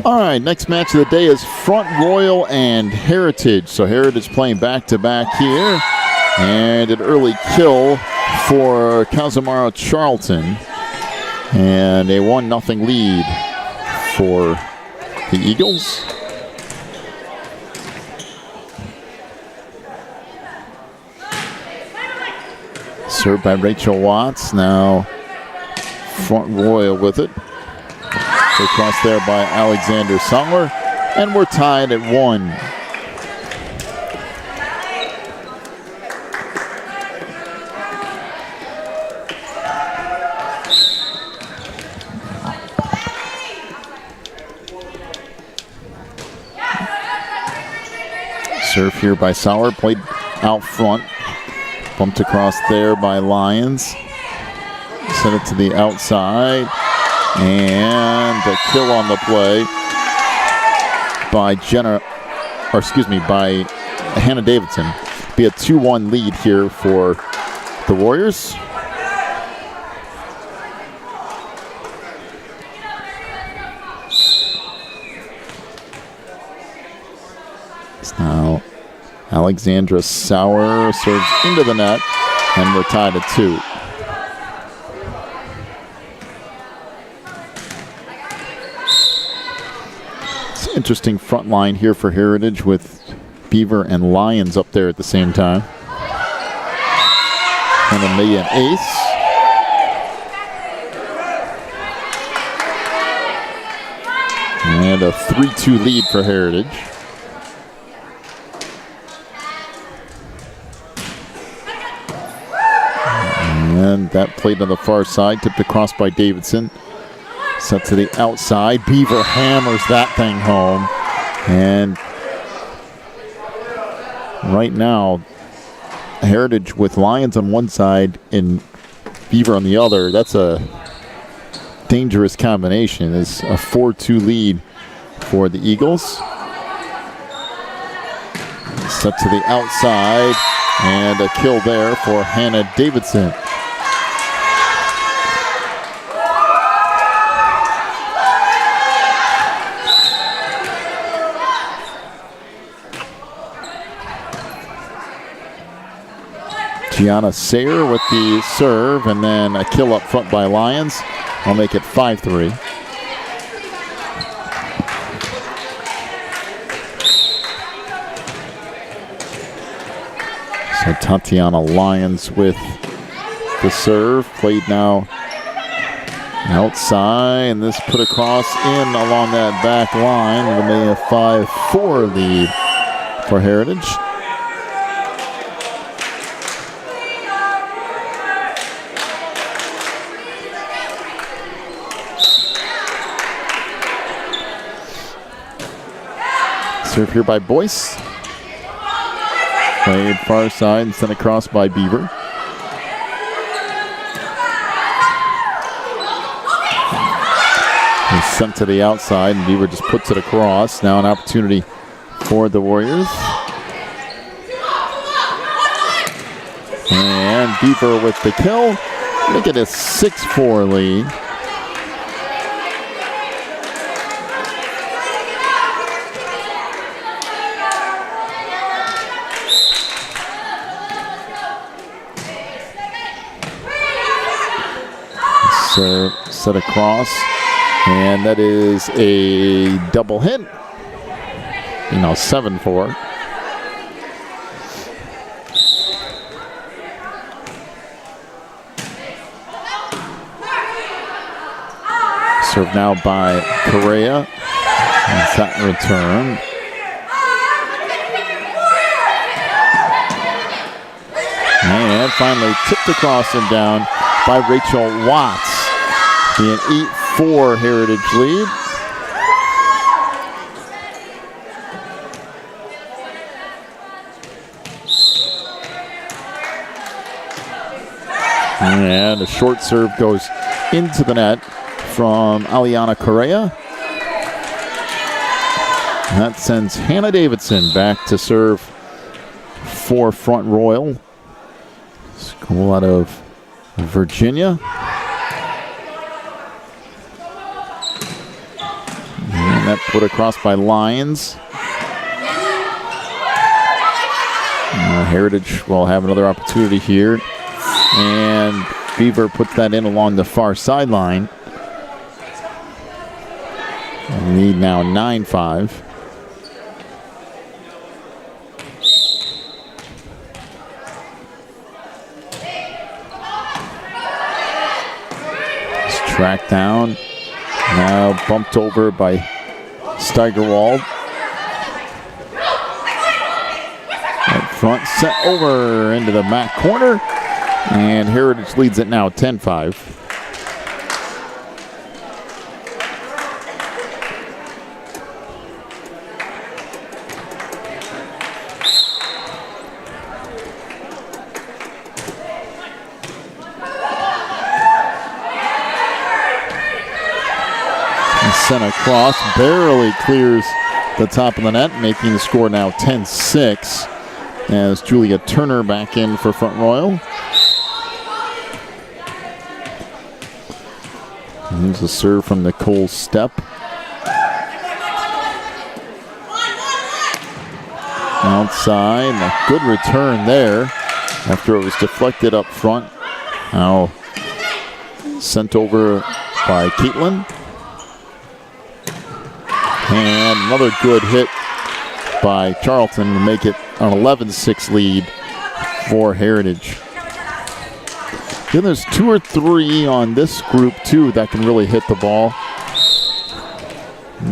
All right, next match of the day is Front Royal and Heritage. So Heritage playing back-to-back here. And an early kill for Cazimaro Charlton. And a 1-0 lead for the Eagles. Served by Rachel Watts. Now Front Royal with it. Across there by Alexander Sungler. And we're tied at 1. Serve here by Sauer, played out front. Bumped across there by Lyons. Sent it to the outside. And a kill on the play by by Hannah Davidson. Be a 2-1 lead here for the Warriors. Now Alexandra Sauer serves into the net, and we're tied at 2. Interesting front line here for Heritage with Beaver and Lyons up there at the same time. And a May an ace. And a 3-2 lead for Heritage. And that played on the far side, tipped across by Davidson. Set to the outside. Beaver hammers that thing home. And right now, Heritage with Lyons on one side and Beaver on the other. That's a dangerous combination. It's a 4-2 lead for the Eagles. Set to the outside. And a kill there for Hannah Davidson. Gianna Sayer with the serve, and then a kill up front by Lyons. I'll make it 5-3. So Tatiana Lyons with the serve. Played now outside, and this put across in along that back line. It'll be a 5-4 lead for Heritage. Serve here by Boyce. Played far side and sent across by Beaver. He's sent to the outside, and Beaver just puts it across. Now an opportunity for the Warriors. And Beaver with the kill. Make it a 6-4 lead. Set across, and that is a double hit. 7-4. Served now by Correa, and that return. And finally tipped across and down by Rachel Watts. Be an 8-4 Heritage lead. And a short serve goes into the net from Aliana Correa. And that sends Hannah Davidson back to serve for Front Royal. School out of Virginia. And Net put across by Lyons. Heritage will have another opportunity here. And Beaver puts that in along the far sideline. Lead now 9-5. Tracked down. Now bumped over by Steigerwald. Up front, set over into the MAC corner. And Heritage leads it now 10-5. Sent across, barely clears the top of the net, making the score now 10-6 as Julia Turner back in for Front Royal. Here's a serve from Nicole Stepp. Outside, a good return there after it was deflected up front. Now sent over by Caitlin. And another good hit by Charlton to make it an 11-6 lead for Heritage. Then there's 2 or 3 on this group too that can really hit the ball.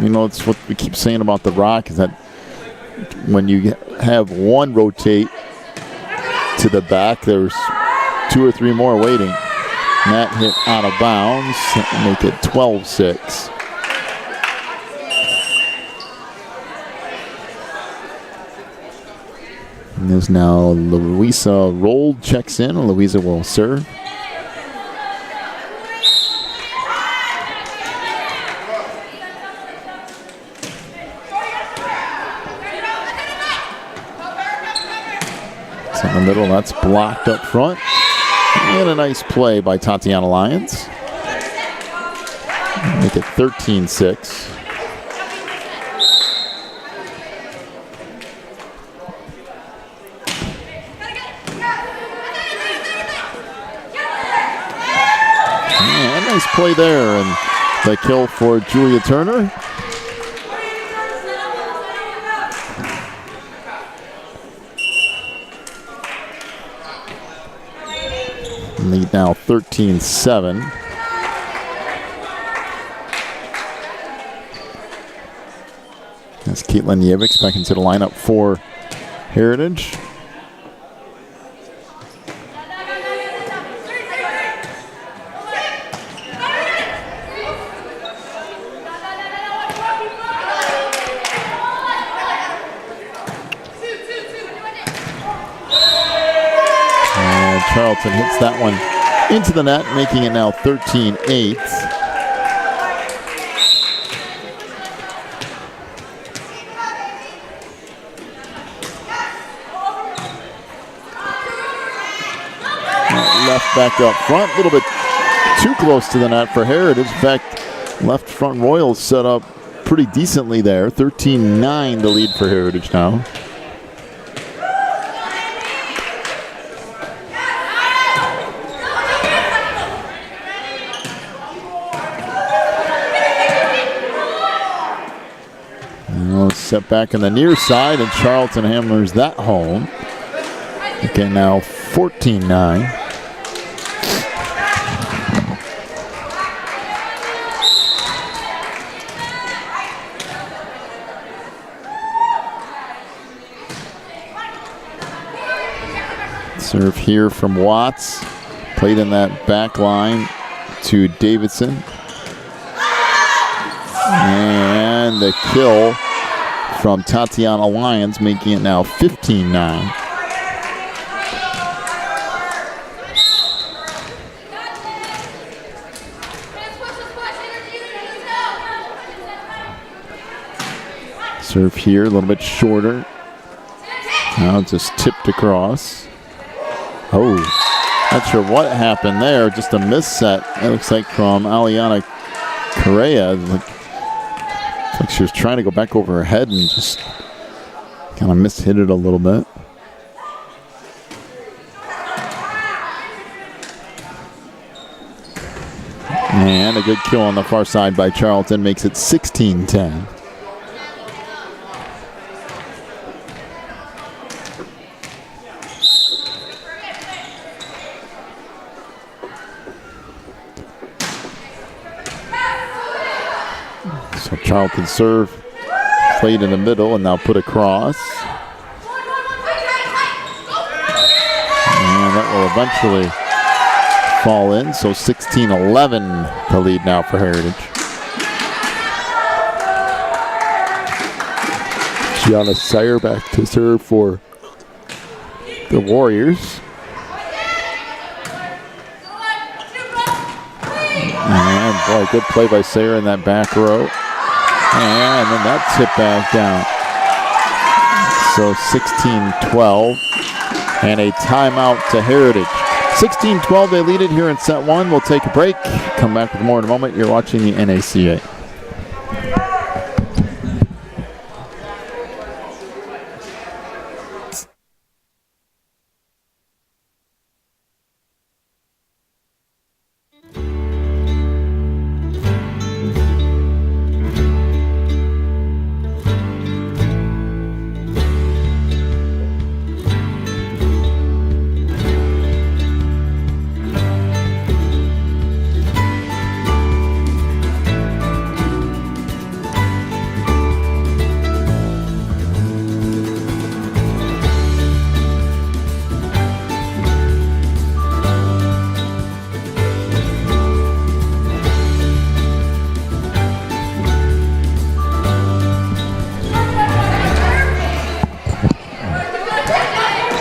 You know, it's what we keep saying about the Rock, is that when you have one rotate to the back, there's 2 or 3 more waiting. And that hit out of bounds, make it 12-6. And there's now Louisa rolled, checks in, and Louisa will serve. It's in the middle, that's blocked up front. And a nice play by Tatiana Lyons. Make it 13-6. Nice play there, and the kill for Julia Turner. Lead now 13-7. That's Caitlin Yevix back into the lineup for Heritage. Charlton hits that one into the net, making it now 13-8. Left back up front, a little bit too close to the net for Heritage. In fact, left front Royals set up pretty decently there. 13-9 the lead for Heritage now. Set back on the near side, and Charlton hammers that home. Okay, now 14-9. Serve here from Watts. Played in that back line to Davidson. And the kill from Tatiana Lyons, making it now 15-9. Serve here, a little bit shorter. Now just tipped across. Oh, not sure what happened there. Just a misset, it looks like, from Aliana Correa. Like she was trying to go back over her head and just kind of mishit it a little bit. And a good kill on the far side by Charlton makes it 16-10. So Charlton serve, played in the middle, and now put across. And that will eventually fall in. So 16-11 the lead now for Heritage. Gianna Sire back to serve for the Warriors. And boy, good play by Sayre in that back row. And then that tip back down. So 16-12 and a timeout to Heritage. 16-12, they lead it here in set one. We'll take a break. Come back with more in a moment. You're watching the NACA.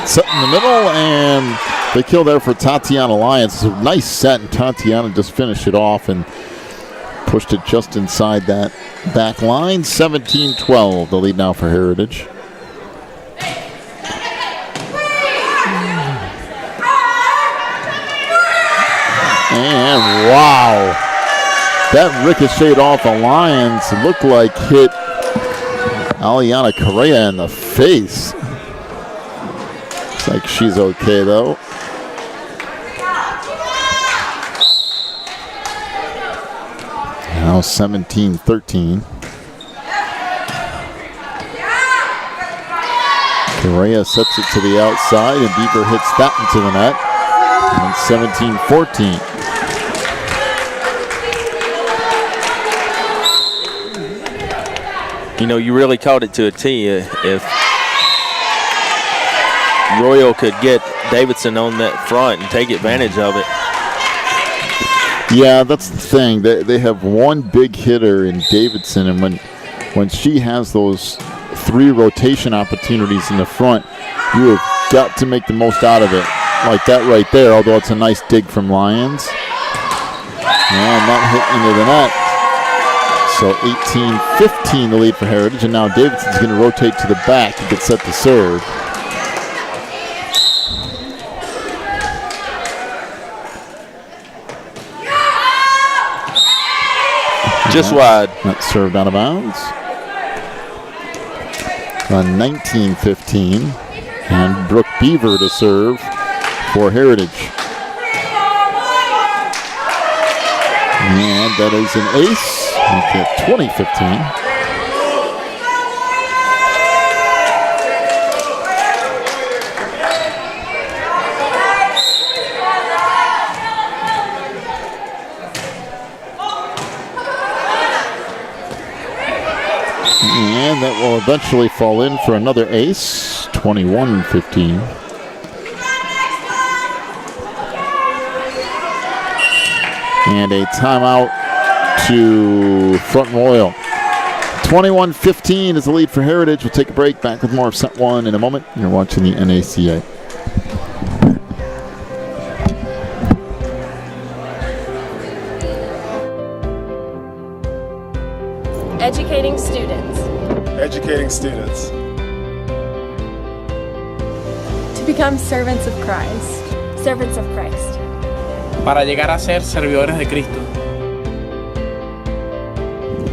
Set in the middle, and the kill there for Tatiana Lyons. It's a nice set, and Tatiana just finished it off and pushed it just inside that back line. 17-12, the lead now for Heritage. And wow, that ricocheted off of Lyons. It looked like hit Aliana Correa in the face. Like she's okay though. Now 17-13. Correa sets it to the outside and Beaver hits that into the net. And 17-14. You know, you really caught it to a T. If Royal could get Davidson on that front and take advantage of it. Yeah, that's the thing. They have one big hitter in Davidson, and when she has those three rotation opportunities in the front, you have got to make the most out of it. Like that right there, although it's a nice dig from Lyons. And that hit into the net. So 18-15 the lead for Heritage, and now Davidson's going to rotate to the back and get set to serve. Just wide. That's served out of bounds. 19-15. And Brooke Beaver to serve for Heritage. And that is an ace. Make it 20-15. And that will eventually fall in for another ace, 21-15. And a timeout to Front Royal. 21-15 is the lead for Heritage. We'll take a break. Back with more of set one in a moment. You're watching the NACA. Educating students. Educating students. To become servants of Christ. Servants of Christ. Para llegar a ser servidores de Cristo.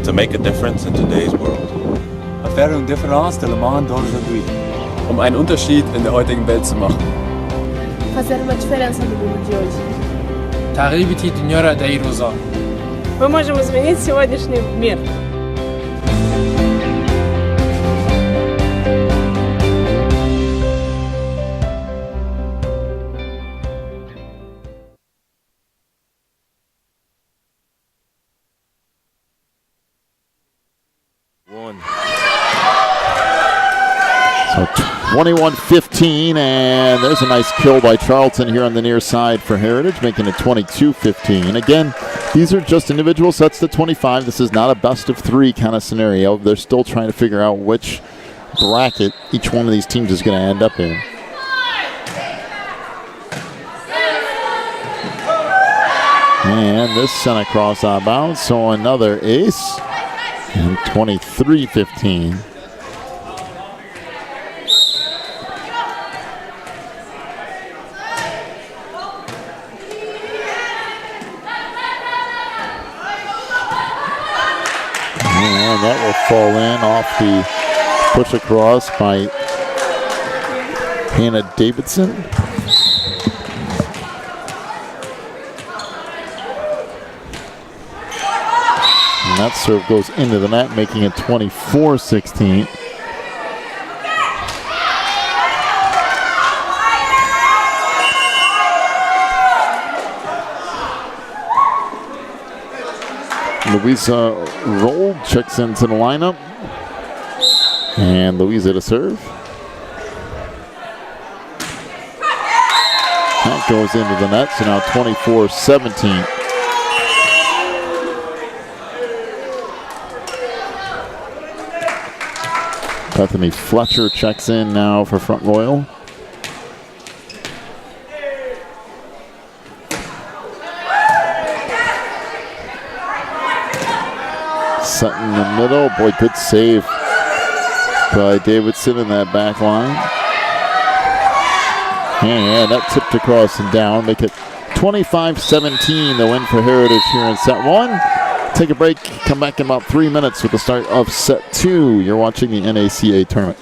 to make a difference in today's world. Faire une différence dans le monde d'aujourd'hui. Einen Unterschied in der heutigen Welt zu machen. Fazer uma diferença no mundo de hoje. تغيير الدنيا داي روزا. Мы можем изменить сегодняшний мир. So 21-15, and there's a nice kill by Charlton here on the near side for Heritage, making it 22-15. Again, these are just individual sets to 25. This is not a best of three kind of scenario. They're still trying to figure out which bracket each one of these teams is going to end up in. And this sent across out of bounds, so another ace, and 23-15. And that will fall in off the push across by Hannah Davidson. And that serve goes into the net, making it 24-16. Louisa Roll checks into the lineup. And Louisa to serve. That goes into the net, so now 24-17. Bethany Fletcher checks in now for Front Royal. Set in the middle. Boy, good save by Davidson in that back line. And that tipped across and down. Make it 25-17, the win for Heritage here in set one. Take a break. Come back in about 3 minutes with the start of set two. You're watching the NACA tournament.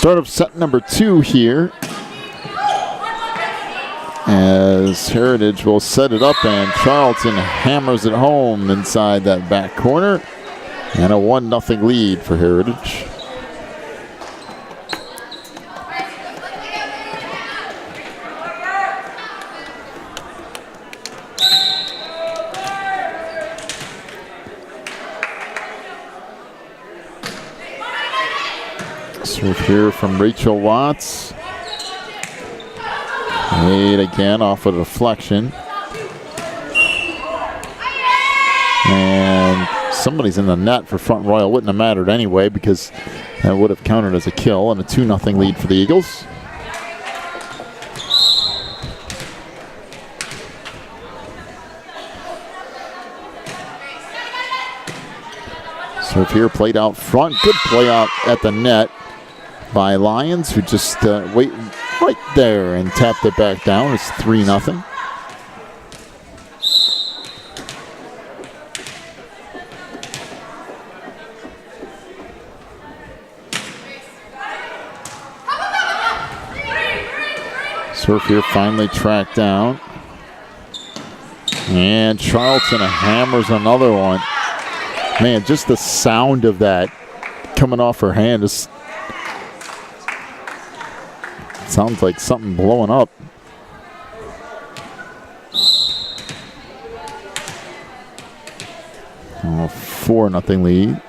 Start of set number 2 here, as Heritage will set it up and Charlton hammers it home inside that back corner, and a 1-0 lead for Heritage. Serve here from Rachel Watts. Made again off a deflection. And somebody's in the net for Front Royal. Wouldn't have mattered anyway because that would have counted as a kill, and a 2-0 lead for the Eagles. Serve here played out front. Good play out at the net by Lions, who just wait right there and tapped it back down. It's 3-0. Serve here finally tracked down. And Charlton hammers another one. Man, just the sound of that coming off her hand is sounds like something blowing up. Oh, 4-0 lead.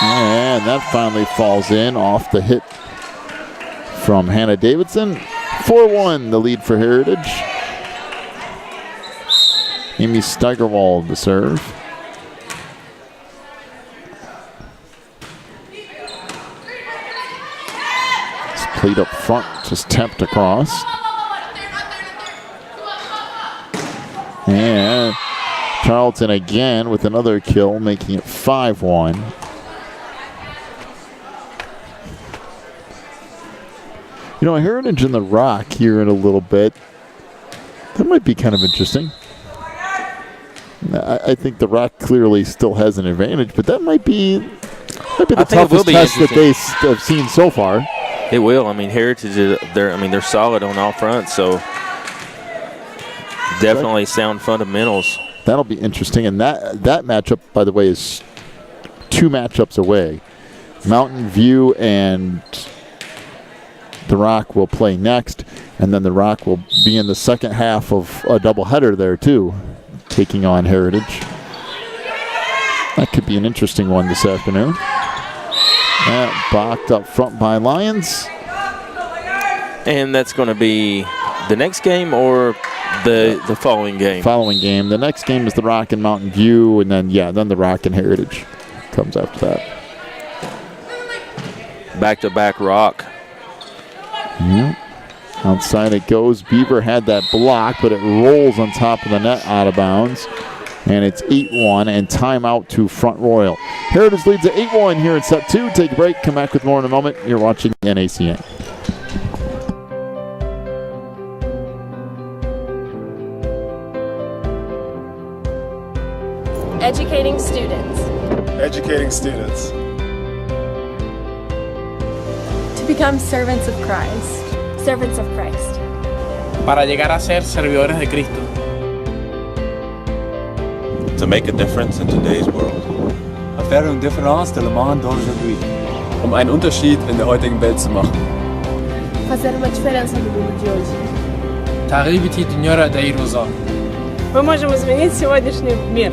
And that finally falls in off the hit from Hannah Davidson. 4-1 the lead for Heritage. Amy Steigerwald to serve. Played up front, just tapped across. And Charlton again with another kill, making it 5-1. You know, Heritage in the Rock here in a little bit. That might be kind of interesting. I think the Rock clearly still has an advantage, but that might be the toughest test that they have seen so far. It will. I mean, Heritage, they're solid on all fronts, so definitely sound fundamentals. That'll be interesting. And that matchup, by the way, is 2 matchups away. Mountain View and the Rock will play next, and then the Rock will be in the second half of a doubleheader there too, taking on Heritage. That could be an interesting one this afternoon. That blocked up front by Lions. And that's going to be the next game or the following game? Following game. The next game is the Rock and Mountain View, and then the Rock and Heritage comes after that. Back-to-back Rock. Outside it goes. Beaver had that block, but it rolls on top of the net out of bounds. And it's 8-1 and timeout to Front Royal. Heritage leads at 8-1 here in set 2. Take a break. Come back with more in a moment. You're watching NACA. Educating students. Educating students. To become servants of Christ. Servants of Christ. Para llegar a ser servidores de Cristo. To make a difference in today's world. Faire une différence de le monde d'aujourd'hui. Einen Unterschied in der heutigen Welt zu machen. Fazer uma diferença no mundo de hoje. تغییر بدی دنیا را در این روزا. Мы можем изменить сегодняшний мир.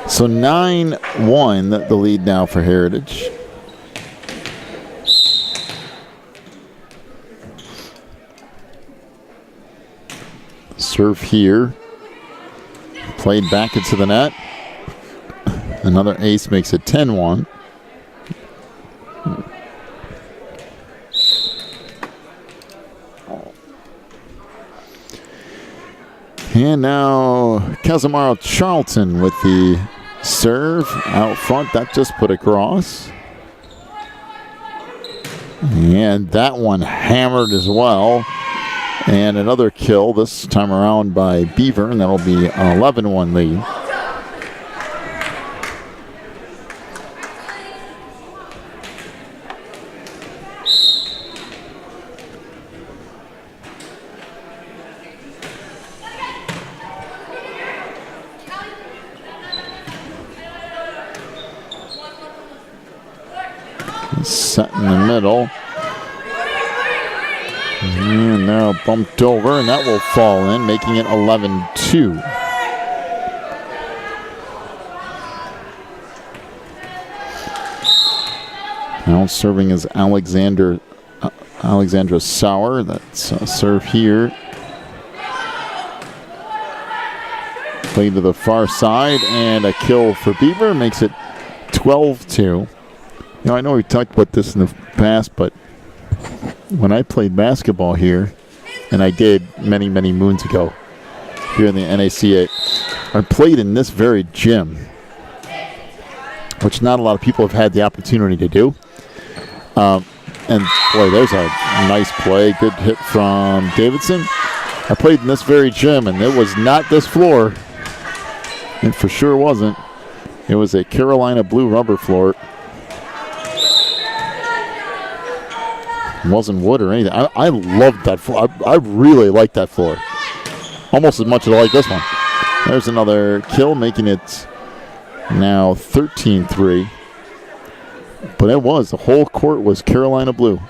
So 9-1 the lead now for Heritage. Serve here. Played back into the net. Another ace makes it 10-1. And now Casimiro Charlton with the serve out front. That just put across. And that one hammered as well. And another kill, this time around by Beaver, and that'll be an 11-1 lead. Set in the middle. And now bumped over, and that will fall in, making it 11-2. Now serving is Alexandra Sauer. That's a serve here. Played to the far side, and a kill for Beaver makes it 12-2. I know we've talked about this in the past, but when I played basketball here, and I did many, many moons ago here in the NACA, I played in this very gym, which not a lot of people have had the opportunity to do. And boy, there's a nice play. Good hit from Davidson. I played in this very gym, and it was not this floor. It for sure wasn't. It was a Carolina blue rubber floor. It wasn't wood or anything. I loved that floor. I really liked that floor. Almost as much as I like this one. There's another kill, making it now 13-3. But it was. The whole court was Carolina blue.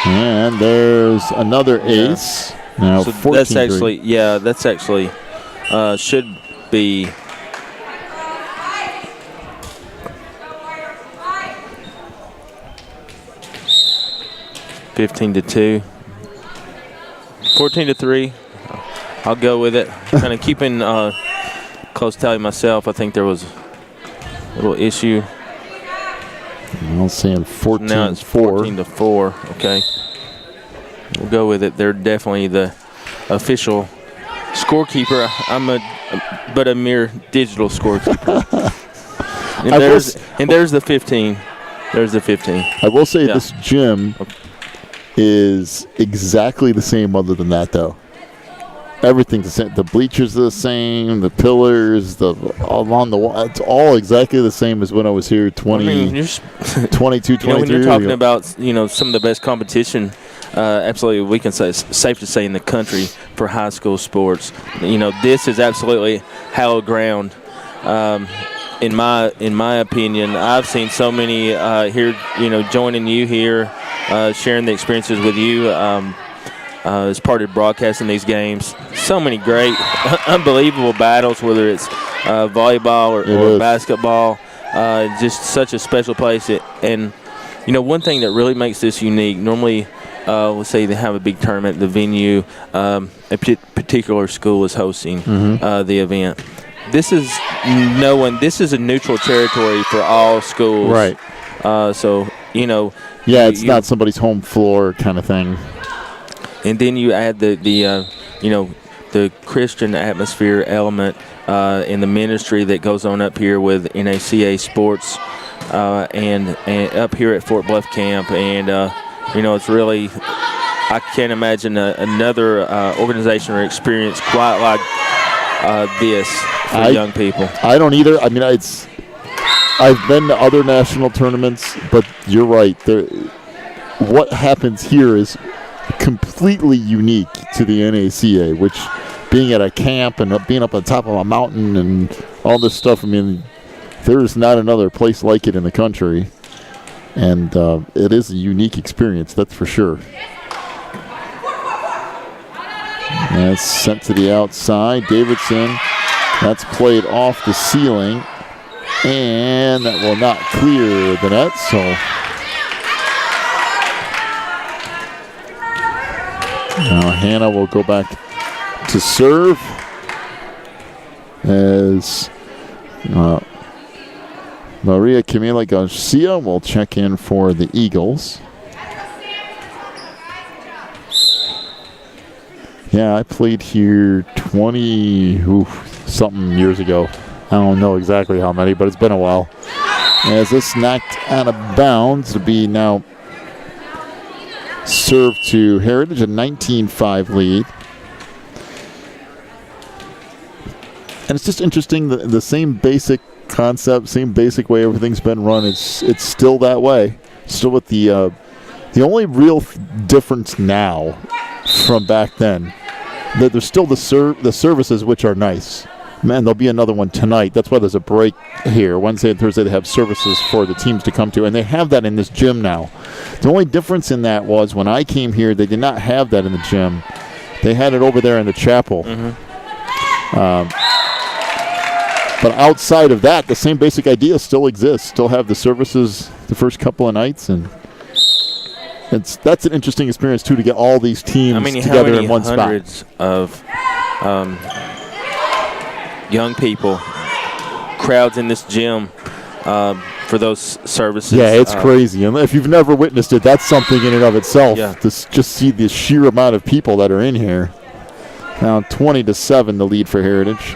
And there's another ace. Now so 14-3. That's actually should be 15-2. 14-3. I'll go with it. Kind of keeping close tally myself. I think there was a little issue. I'm saying 14-4. Now it's 14-4. Okay. We'll go with it. They're definitely the official scorekeeper. I'm but a mere digital scorekeeper. and there's the 15. There's the 15. I will say this gym is exactly the same other than that, though. Everything's the same. The bleachers are the same, the pillars, along the wall. It's all exactly the same as when I was here 22, 23 when you're talking ago. about, some of the best competition, absolutely, we can say it's safe to say in the country for high school sports. This is absolutely hallowed ground. In my opinion, I've seen so many here, joining you here, sharing the experiences with you as part of broadcasting these games. So many great, unbelievable battles, whether it's volleyball or basketball. Just such a special place. And, one thing that really makes this unique, normally, let's say they have a big tournament, the venue, a particular school is hosting the event. This is a neutral territory for all schools. Right. It's not somebody's home floor kind of thing. And then you add the Christian atmosphere element in the ministry that goes on up here with NACA sports and up here at Fort Bluff Camp. And, it's really, I can't imagine another organization or experience quite like this for young people. I don't either. I mean, I've been to other national tournaments, but you're right. What happens here is completely unique to the NACA, which being at a camp and being up on top of a mountain and all this stuff, I mean, there's not another place like it in the country. And it is a unique experience, that's for sure. That's sent to the outside. Davidson, that's played off the ceiling. And that will not clear the net, so Now Hannah will go back to serve as Maria Camila Garcia will check in for the Eagles. Yeah, I played here 20-something years ago. I don't know exactly how many, but it's been a while. As this knocked out of bounds to be now served to Heritage, a 19-5 lead. And it's just interesting, the same basic concept, same basic way everything's been run. It's still that way. Still with the only real difference now from back then, that there's still the services, which are nice. Man, there'll be another one tonight. That's why there's a break here. Wednesday and Thursday they have services for the teams to come to, and they have that in this gym now. The only difference in that was when I came here, they did not have that in the gym. They had it over there in the chapel. But outside of that, the same basic idea still exists. Still have the services the first couple of nights, and that's an interesting experience too, to get all these teams together in one spot. Hundreds of young people, crowds in this gym for those services. Yeah, it's crazy. And if you've never witnessed it, that's something in and of itself. Yeah. To just see the sheer amount of people that are in here. Now 20-7, the lead for Heritage.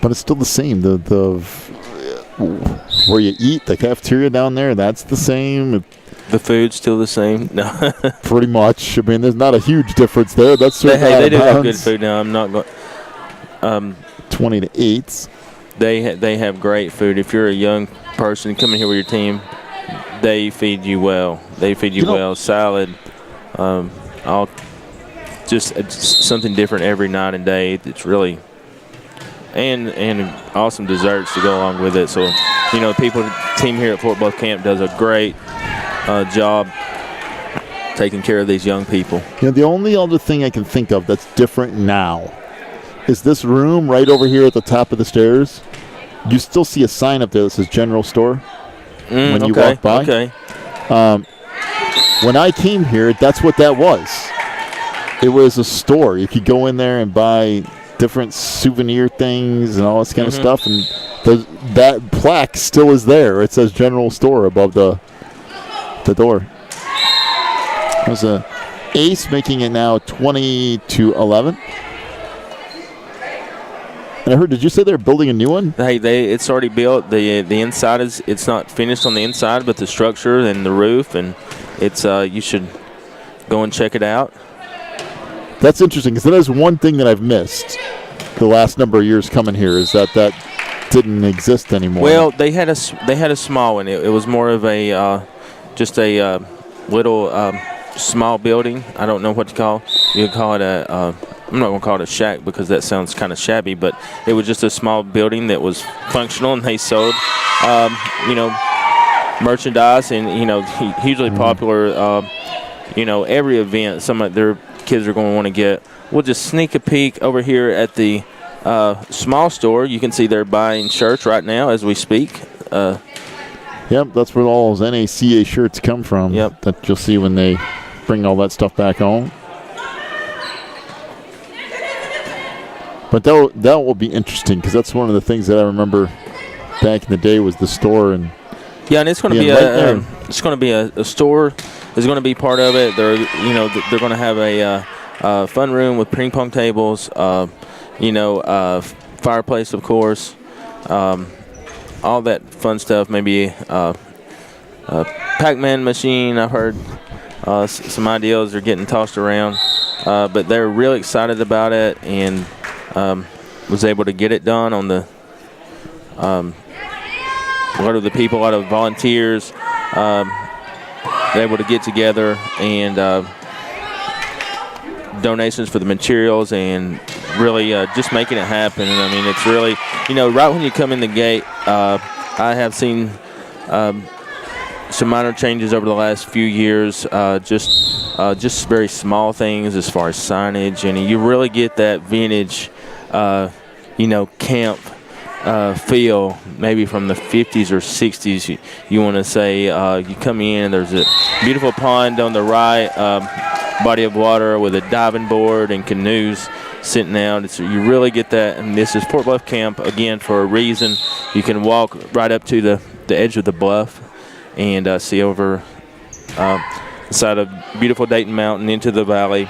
But it's still the same. The where you eat, the cafeteria down there, that's the same. The food's still the same. No, pretty much. I mean, there's not a huge difference there. That's they do have good food now. I'm not going. 20-8. They have great food. If you're a young person coming here with your team, they feed you well. They feed you well. Salad, all just something different every night and day. It's really. And awesome desserts to go along with it. So, team here at Fort Bluff Camp does a great job taking care of these young people. The only other thing I can think of that's different now is this room right over here at the top of the stairs. You still see a sign up there that says General Store when you walk by. Okay. When I came here, that's what that was. It was a store. You could go in there and buy different souvenir things and all this kind of stuff, and that plaque still is there. It says General Store above the door. There's a ace, making it now 20-11. And I heard, did you say they're building a new one? Hey, it's already built. The inside it's not finished on the inside, but the structure and the roof, and it's you should go and check it out. That's interesting, because that is one thing that I've missed the last number of years coming here, is that didn't exist anymore. Well, they had a small one. It was more of a just a little small building. I don't know what to call. You could call it I'm not going to call it a shack because that sounds kind of shabby, but it was just a small building that was functional, and they sold merchandise and hugely popular. Every event, some of their kids are going to want to get. We'll just sneak a peek over here at the small store. You can see they're buying shirts right now as we speak. Yep, that's where all those NACA shirts come from. Yep. That you'll see when they bring all that stuff back home. But that will be interesting, because that's one of the things that I remember back in the day was the store. And it's going to be a store. Is going to be part of it. They're going to have a fun room with ping pong tables, fireplace, of course, all that fun stuff. Maybe a Pac-Man machine. I've heard some ideas are getting tossed around, but they're really excited about it, and was able to get it done on the a lot of the people, a lot of volunteers. Able to get together and donations for the materials, and really just making it happen. And I mean, it's really, right when you come in the gate, I have seen some minor changes over the last few years, just just very small things as far as signage, and you really get that vintage, camp feel, maybe from the 50s or 60s. You want to say you come in, there's a beautiful pond on the right, body of water with a diving board and canoes sitting out. You really get that, and this is Fort Bluff Camp, again, for a reason. You can walk right up to the edge of the bluff and see over the side of beautiful Dayton Mountain into the valley,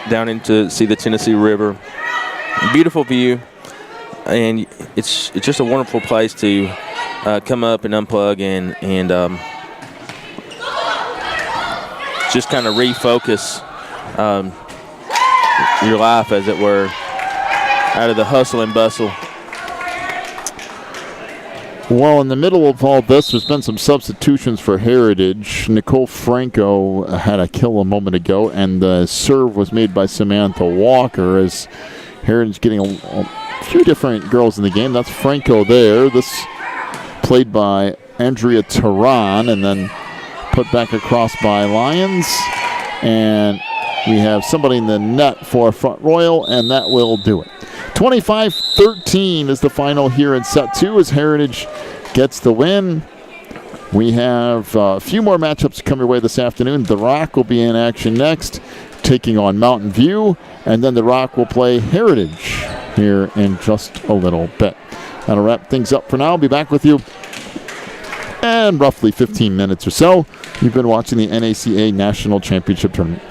down into see the Tennessee River. Beautiful view, and it's just a wonderful place to come up and unplug and just kind of refocus your life, as it were, out of the hustle and bustle. Well, in the middle of all this, there's been some substitutions for Heritage. Nicole Franco had a kill a moment ago, and the serve was made by Samantha Walker, as Heritage getting a few different girls in the game. That's Franco there. This played by Andrea Tehran, and then put back across by Lyons. And we have somebody in the net for Front Royal, and that will do it. 25-13 is the final here in set 2 as Heritage gets the win. We have a few more matchups come your way this afternoon. The Rock will be in action next, taking on Mountain View, and then the Rock will play Heritage here in just a little bit. That'll wrap things up for now. I'll be back with you in roughly 15 minutes or so. You've been watching the NACA National Championship Tournament.